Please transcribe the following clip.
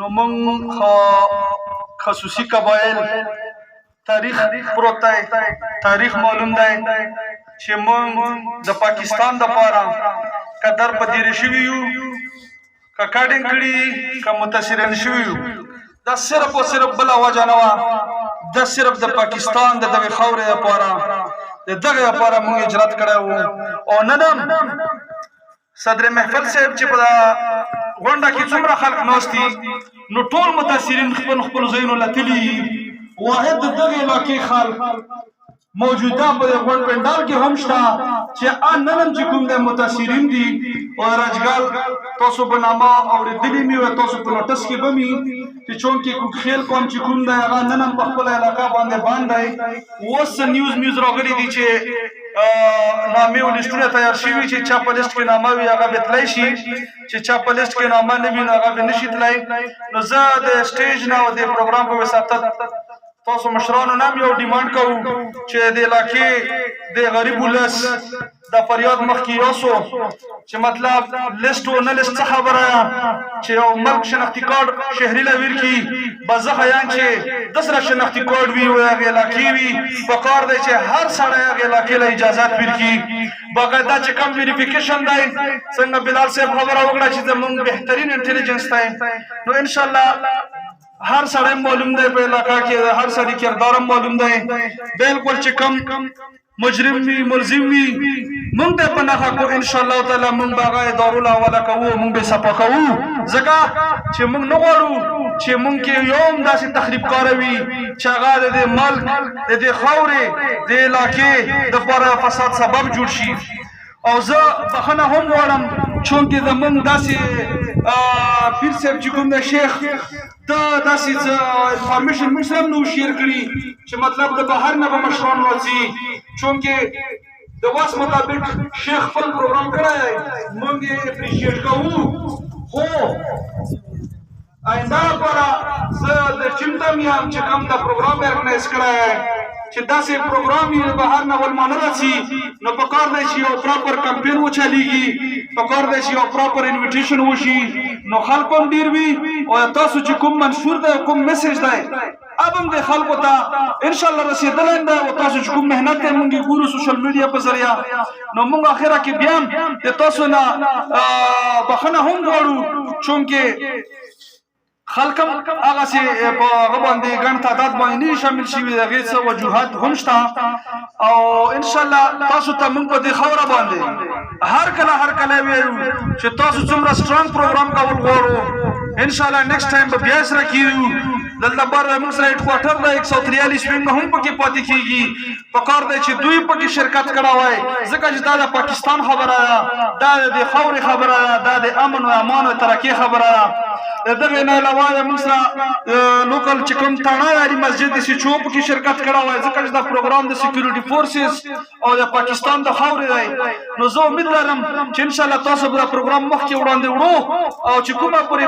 نو موږ خصوصي قبایل تاریخ پروت دی، تاریخ معلوم دی چې موږ د پاکستان دپاره که در په دیره شوي یو، که کډینګ کړي، که متاثرین شوي یو، دا صرف او صرف بله وجه نه وه، دا صرف د پاکستان د دغې خاورې دپاره، د دغې دپاره موږ هجرت کړی وو. او نن هم صدر محفل صاحب چې په غونډه کې څومره خلک ناست دي، نو ټول متاثرین خپل خپل ځایونو له تلي، واحد د دغې علاقې خلک موجوده په دې غونډ پنډال کې هم شته چې نن هم چې کوم دی متاثرین دي. او راجګل تاسو به نامه اورېدلي مې وي، تاسو په نوټس کې به مې چې چونکې کوکخیل قوم چې کوم دی هغه نن هم په خپله علاقه باندې بند دی. اوس نیوز راغلي دي چې نامې او لیسټونه تیار شوي چې چا په لیسټ کې نامه وي هغه به تللی شي، چې چا په لیسټ کې نامه نه وي نو هغه به نه شي تللی. نو زه د سټیج نه او د پروګرام په وساطت تاسو مشرانو نه هم یو ډیمانډ کوو چې د علاقې د غریب ولس د فریاد مخکې یوسو چې مطلب لیسټ و نه لیسټ څه خبره چې یو ملک شناختي کارډ شهري له ورکړي، به زه ښیم چې دسره شناختي کارډ وي او هغې علاقې وي. پکار دی چې هر سړی هغې علاقې له اجازت ورکړي. باقاعده چې کم ویریفیکیشن دی، څنګه بلال صاحب خبره وکړه چې زموږ بهترین انټیلیجنس دی، نو انشاءالله هر سړی معلوم دی په علاقه کې، هر سړي کردار هم معلوم دی. بالکل چې کم مجرم وي ملزم وي موږ ته په نښه کو انشاءالله تعالی موږ به هغه ادارو له حواله کوو، موږ به صفا کوو، ځکه چې موږ نه غواړو چې موږ کې یو هم داسې تخریبکاره وي چې هغه د دې ملک د دې خاورې د علاقې دپاره فساد سبب جوړ شي. او زه بخښنه هم غواړم چونکې زموږ داسې پیر صاحب چې کوم دی شیخ ته داسې څه انفارمیشن موږ سره هم نه شیر کړي چې مطلب د بهر نه به مشران راځي، چونکې د وس مطابق شیخ خپل پروګرام کړی دی، موږ یې اپریشیټ کوو. خو آینده لپاره زه د ټیم ته یم چې کوم دا پروګرام یې ارګنایز کړی دی چې داسې پروګرام یې بهر نه ولمانه راځي، نو پکار دی چې یو پراپر کمپین وچلیږي، پکار دی چې یو پراپر انویټیشن وشي، نو خلک هم ډېر وي. او تاسو چې کوم منشور دی کوم میسج دی اب هم د خلکو ته انشاءالله رسېدلی دی، او تاسو چې کوم محنت دی موږ یې ګورو سوشل میډیا په ذریعه، نو موږ اخره کې بیا هم د تاسو نه بخښنه هم غواړو چونکې خلک هم هغسې په هغه باندې ګڼ تعداد باندې نه شامل شوي، د هغې څه وجوهات هم شته. او انشاءالله تاسو ته موږ په دې خاوره باندې هر کله ویلو چې تاسو څومره سټرانګ پروګرام کول غواړو، انشاءالله نیکسټ ټایم به بیا سره کیږو. دلته بار موږ سره هیډکواټر دی 143 وینګ هم پکې پاتې کېږي. پکار دی چې دوی پکې شرکت کړی وای، ځکه چې دا د پاکستان خبره ده، دا د دې خاورې خبره ده، دا د امن او امان او ترقۍ خبره ده. د دغې نه علاوه موږ سره لوکل چې کوم تاڼه یاري مسجد د سیچو پکې شرکت کړی وای، ځکه چې دا پروګرام د سیکیورټي فورسز او د پاکستان د خاورې دی. نو زه امید لرم چې انشاءالله تاسو به دا پروګرام مخکې وړاندې وړو، او چې کومه پورې